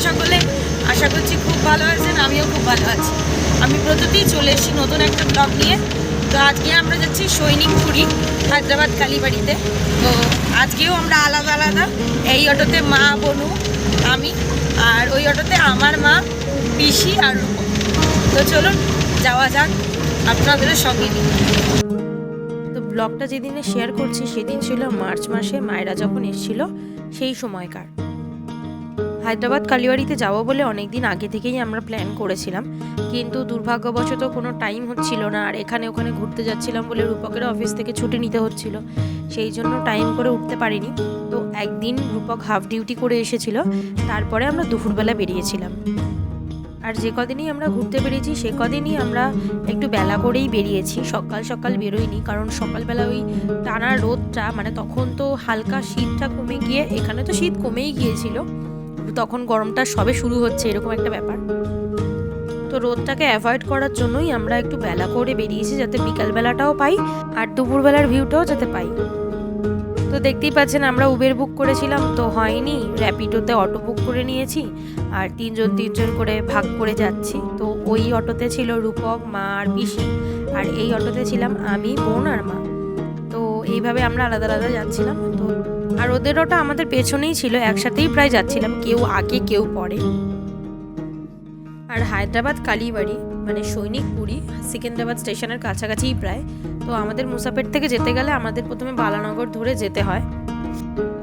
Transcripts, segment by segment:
সকলে? আশা করছি খুব ভালো আছেন, আমিও খুব ভালো আছি। আমি প্রতিদিনই চলে এসেছি নতুন একটা ব্লগ নিয়ে। তো আজকে আমরা যাচ্ছি সৈনিকপুরি, হায়দ্রাবাদ কালীবাড়িতে। তো আজকেও আমরা আলাদা আলাদা, এই অটোতে মা, বনু, আমি, আর ওই অটোতে আমার মা, পিসি আর রূপম। তো চলুন যাওয়া যাক আপনাদের সঙ্গে নিয়ে। তো ব্লগটা যেদিনে শেয়ার করছি সেদিন ছিল মার্চ মাসে মায়েরা যখন এসেছিল সেই সময়কার। হায়দ্রাবাদ কালীবাড়িতে যাবো বলে অনেক দিন আগে থেকেই আমরা প্ল্যান করেছিলাম, কিন্তু দুর্ভাগ্যবশত কোনো টাইম হচ্ছিল না। আর এখানে ওখানে ঘুরতে যাচ্ছিলাম বলে রূপকের অফিস থেকে ছুটি নিতে হচ্ছিল, সেই জন্য টাইম করে উঠতে পারিনি। তো একদিন রূপক হাফ ডিউটি করে এসেছিল, তারপরে আমরা দুপুরবেলা বেরিয়েছিলাম। আর যে কদিনই আমরা ঘুরতে বেরিয়েছি সে কদিনই আমরা একটু বেলা করেই বেরিয়েছি, সকাল সকাল বেরোইনি। কারণ সকালবেলা ওই টানা রোদটা, মানে তখন তো হালকা শীতটা কমে গিয়ে, এখানে তো শীত কমেই গিয়েছিল, তখন গরমটা সবে শুরু হচ্ছে, এরকম একটা ব্যাপার। তো রোদটাকে অ্যাভয়েড করার জন্যই আমরা একটু বেলা করে বেরিয়েছি, যাতে বিকালবেলাটাও পাই আর দুপুরবেলার ভিউটাও যাতে পাই। তো দেখতেই পাচ্ছেন আমরা উবের বুক করেছিলাম, তো হয়নি, র্যাপিডোতে অটো বুক করে নিয়েছি আর তিনজন করে ভাগ করে যাচ্ছি। তো ওই অটোতে ছিল রূপক, মা আর পিসি, আর এই অটোতে ছিলাম আমি, বোন আর মা। তো এইভাবে আমরা আলাদা আলাদা যাচ্ছিলাম। তো আর ওদের অটো আমাদের পেছনেই ছিল, একসাথেই প্রায় যাচ্ছিলাম, কেউ আগে কেউ পরে। আর হায়দ্রাবাদ কালীবাড়ি মানে সৈনিকপুরি সিকেন্দ্রাবাদ স্টেশনের কাছাকাছিই প্রায়। তো আমাদের মুসাপেট থেকে যেতে গেলে আমাদের প্রথমে বালানগর ধরে যেতে হয়,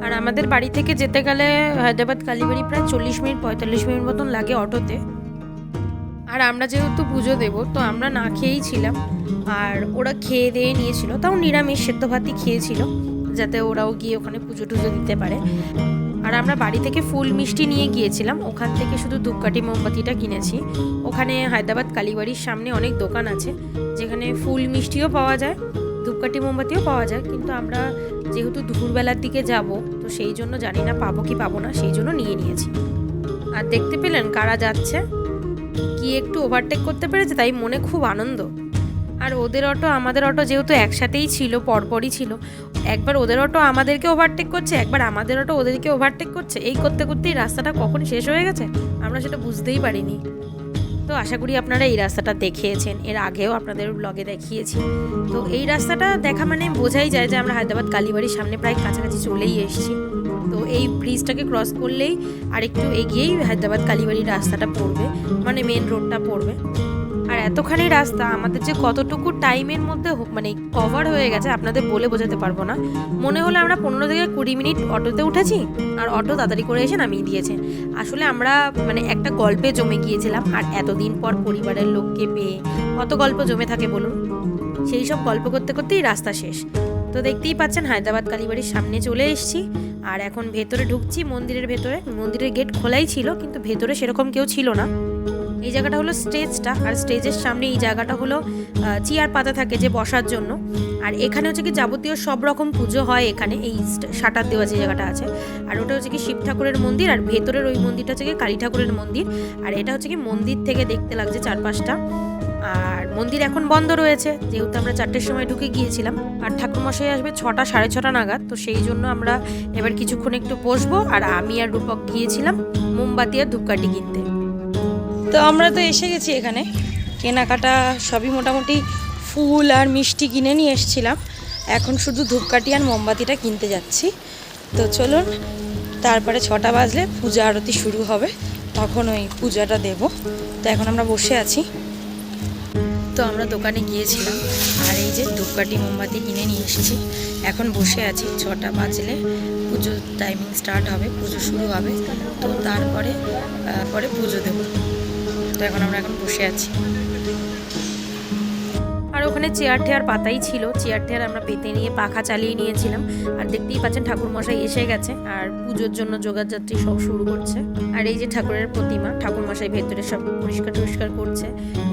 আর আমাদের বাড়ি থেকে যেতে গেলে হায়দ্রাবাদ কালীবাড়ি প্রায় 40-45 মিনিট মতন লাগে অটোতে। আর আমরা যেহেতু পুজো দেবো, তো আমরা না খেয়েই ছিলাম, আর ওরা খেয়ে দিয়ে নিয়েছিল, তাও নিরামিষ সেদ্ধ ভাতই খেয়েছিল, যাতে ওরাও গিয়ে ওখানে পুজো টুজো দিতে পারে। আর আমরা বাড়ি থেকে ফুল মিষ্টি নিয়ে গিয়েছিলাম, ওখান থেকে শুধু ধূপকাঠি মোমবাতিটা কিনেছি। ওখানে হায়দ্রাবাদ কালীবাড়ির সামনে অনেক দোকান আছে যেখানে ফুল মিষ্টিও পাওয়া যায়, ধূপকাঠি মোমবাতিও পাওয়া যায়, কিন্তু আমরা যেহেতু দুপুরবেলার দিকে যাব, তো সেই জন্য জানি না পাবো কি পাবো না, সেই জন্য নিয়ে নিয়েছি। আর দেখতে পেলেন কারা যাচ্ছে, কি একটু ওভারটেক করতে পেরেছে, তাই মনে খুব আনন্দ। আর ওদের অটো আমাদের অটো যেহেতু একসাথেই ছিল, পরপরই ছিল, একবার ওদের অটো আমাদেরকে ওভারটেক করছে, একবার আমাদের অটো ওদেরকে ওভারটেক করছে, এই করতে করতেই রাস্তাটা কখন শেষ হয়ে গেছে আমরা সেটা বুঝতেই পারিনি। তো আশা করি আপনারা এই রাস্তাটা দেখিয়েছেন, এর আগেও আপনাদের ব্লগে দেখিয়েছি। তো এই রাস্তাটা দেখা মানে বোঝাই যায় যে আমরা হায়দ্রাবাদ কালীবাড়ির সামনে প্রায় কাছাকাছি চলেই এসেছি। তো এই ব্রিজটাকে ক্রস করলেই আর একটু এগিয়েই হায়দ্রাবাদ কালীবাড়ির রাস্তাটা পড়বে, মানে মেন রোডটা পড়বে। আর এতখানি রাস্তা আমাদের যে কতটুকু টাইমের মধ্যে মানে কভার হয়ে গেছে আপনাদের বলে বোঝাতে পারবো না। মনে হলো আমরা 15 থেকে 20 মিনিট অটোতে উঠেছি, আর অটো তাড়াতাড়ি করে এসে নামিয়ে দিয়েছে। আসলে আমরা মানে একটা গল্পে জমে গিয়েছিলাম, আর এতদিন পর পরিবারের লোককে পেয়ে কত গল্প জমে থাকে বলুন, সেই সব গল্প করতে করতেই রাস্তা শেষ। তো দেখতেই পাচ্ছেন হায়দ্রাবাদ কালীবাড়ির সামনে চলে এসেছি, আর এখন ভেতরে ঢুকছি মন্দিরের ভেতরে। মন্দিরের গেট খোলাই ছিল, কিন্তু ভেতরে সেরকম কেউ ছিল না। এই জায়গাটা হলো স্টেজটা, আর স্টেজের সামনে এই জায়গাটা হলো চেয়ার পাতা থাকে যে বসার জন্য। আর এখানে হচ্ছে কি যাবতীয় সব রকম পুজো হয় এখানে, এই শাটার দেওয়া যে জায়গাটা আছে। আর ওটা হচ্ছে কি শিব ঠাকুরের মন্দির, আর ভেতরের ওই মন্দিরটা হচ্ছে কি কালী ঠাকুরের মন্দির। আর এটা হচ্ছে কি মন্দির থেকে দেখতে লাগছে চারপাশটা। আর মন্দির এখন বন্ধ রয়েছে, যেহেতু আমরা 4টের সময় ঢুকে গিয়েছিলাম, আর ঠাকুরমশাই আসবে 6টা 6:30 নাগাদ। তো সেই জন্য আমরা এবার কিছুক্ষণ একটু বসবো। আর আমি আর রূপক গিয়েছিলাম মোমবাতি আর ধূপকাঠি কিনতে। তো আমরা তো এসে গেছি এখানে, কেনাকাটা সবই মোটামুটি ফুল আর মিষ্টি কিনে নিয়ে এসেছিলাম, এখন শুধু ধূপকাঠি আর মোমবাতিটা কিনতে যাচ্ছি। তো চলুন, তারপরে 6টা বাজলে পূজা আরতি শুরু হবে, তখন ওই পূজাটা দেব। তো এখন আমরা বসে আছি। তো আমরা দোকানে গিয়েছিলাম, আর এই যে ধূপকাঠি মোমবাতি কিনে নিয়ে এসেছি, এখন বসে আছি। 6টা বাজলে পুজোর টাইমিং স্টার্ট হবে, পুজো শুরু হবে, তো তারপরে পরে পুজো দেব। তো এখন আমরা বসে আছি। আর ওখানে চেয়ার টেয়ার পাতাই ছিল, চেয়ার টেয়ার আমরা পেতে নিয়ে পাখা চালিয়ে নিয়েছিলাম। আর দেখতেই পাচ্ছেন ঠাকুর মশাই এসে গেছে, আর পুজোর জন্য যোগাযাত্রী সব শুরু করছে। আর এই যে ঠাকুরের প্রতিমা, ঠাকুর মশাই ভেতরে সব পরিষ্কার করছে,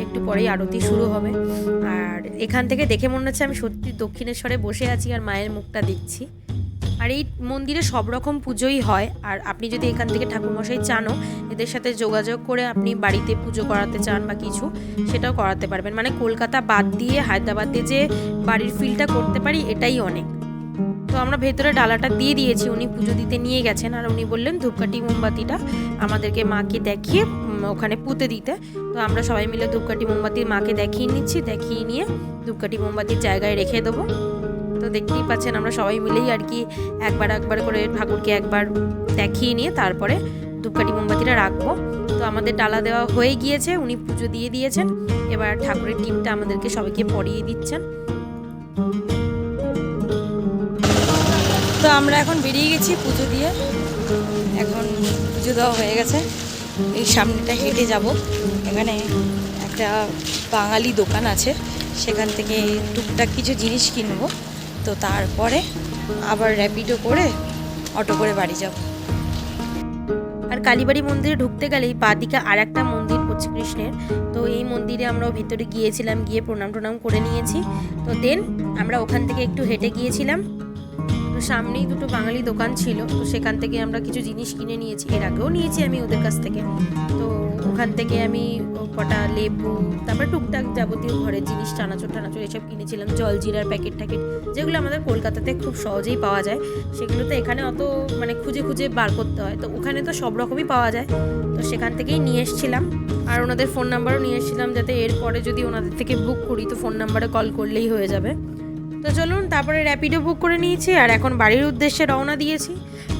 একটু পরেই আরতি শুরু হবে। আর এখান থেকে দেখে মনে হচ্ছে আমি সত্যি দক্ষিণেশ্বরে বসে আছি আর মায়ের মুখটা দেখছি। আর এই মন্দিরে সব রকম পুজোই হয়, আর আপনি যদি এখান থেকে ঠাকুরমশাই চানও এদের সাথে যোগাযোগ করে আপনি বাড়িতে পুজো করাতে চান বা কিছু, সেটাও করাতে পারবেন। মানে কলকাতা বাদ দিয়ে হায়দ্রাবাদে যে বাড়ির ফিলটা করতে পারি এটাই অনেক। তো তো আমরা ভেতরে ডালাটা দিয়ে দিয়েছি, উনি পুজো দিতে নিয়ে গেছেন। আর উনি বললেন ধূপকাঠি মোমবাতিটা আমাদেরকে মাকে দেখিয়ে ওখানে পুঁতে দিতে। তো আমরা সবাই মিলে ধূপকাঠি মোমবাতি মাকে দেখিয়ে নিচ্ছি, দেখিয়ে নিয়ে ধূপকাঠি মোমবাতির জায়গায় রেখে দেবো। তো দেখতেই পাচ্ছেন আমরা সবাই মিলেই আর কি একবার করে ঠাকুরকে একবার দেখিয়ে নিয়ে তারপরে ধূপকাঠি মোমবাতিটা রাখবো। তো আমাদের ডালা দেওয়া হয়ে গিয়েছে, উনি পুজো দিয়ে দিয়েছেন। এবার ঠাকুরের টিমটা আমাদেরকে সবাইকে পরিয়ে দিচ্ছেন। তো আমরা এখন বেরিয়ে গেছি পুজো দিয়ে, এখন পুজো দেওয়া হয়ে গেছে। এই সামনেটা হেঁটে যাব, এখানে একটা বাঙালি দোকান আছে, সেখান থেকে টুকটাক কিছু জিনিস কিনবো। তো তারপরে আবার র্যাপিডো করে অটো করে বাড়ি যাব। আর কালীবাড়ি মন্দিরে ঢুকতে গেলেই বাঁদিকে আর একটা মন্দির পড়ছে কৃষ্ণের। তো এই মন্দিরে আমরাও ভেতরে গিয়েছিলাম, গিয়ে প্রণাম করে নিয়েছি। তো দেন আমরা ওখান থেকে একটু হেঁটে গিয়েছিলাম। তো সামনেই দুটো বাঙালি দোকান ছিল, তো সেখান থেকে আমরা কিছু জিনিস কিনে নিয়েছি, এর আগেও নিয়েছি আমি ওদের কাছ থেকে। তো ওখান থেকে আমি কটা লেবু, তারপরে টুকটাক যাবতীয় ঘরের জিনিস, চানাচুর এসব কিনেছিলাম। জলজিরার প্যাকেট যেগুলো আমাদের কলকাতাতে খুব সহজেই পাওয়া যায়, সেগুলো তো এখানে অত মানে খুঁজে বার করতে হয়, তো ওখানে তো সব রকমই পাওয়া যায়। তো সেখান থেকেই নিয়ে এসেছিলাম। আর ওনাদের ফোন নাম্বারও নিয়ে এসেছিলাম, যাতে এরপরে যদি ওনাদের থেকে বুক করি তো ফোন নাম্বারে কল করলেই হয়ে যাবে। তো চলুন, তারপরে র্যাপিডো বুক করে নিয়েছি আর এখন বাড়ির উদ্দেশ্যে রওনা দিয়েছি।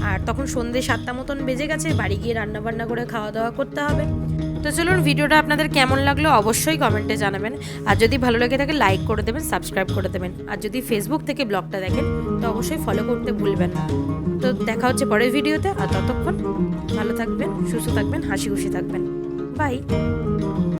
আর তখন সন্ধ্যে 7টা মতন বেজে গেছে, বাড়ি গিয়ে রান্নাবান্না করে খাওয়া দাওয়া করতে হবে। তো চলুন, ভিডিওটা আপনাদের কেমন লাগলো অবশ্যই কমেন্টে জানাবেন। আর যদি ভালো লাগে থাকে লাইক করে দেবেন, সাবস্ক্রাইব করে দেবেন। আর যদি ফেসবুক থেকে ব্লগটা দেখেন তো অবশ্যই ফলো করতে ভুলবেন না। তো দেখা হচ্ছে পরের ভিডিওতে। আর ততক্ষণ ভালো থাকবেন, সুস্থ থাকবেন, হাসি খুশি থাকবেন। বাই।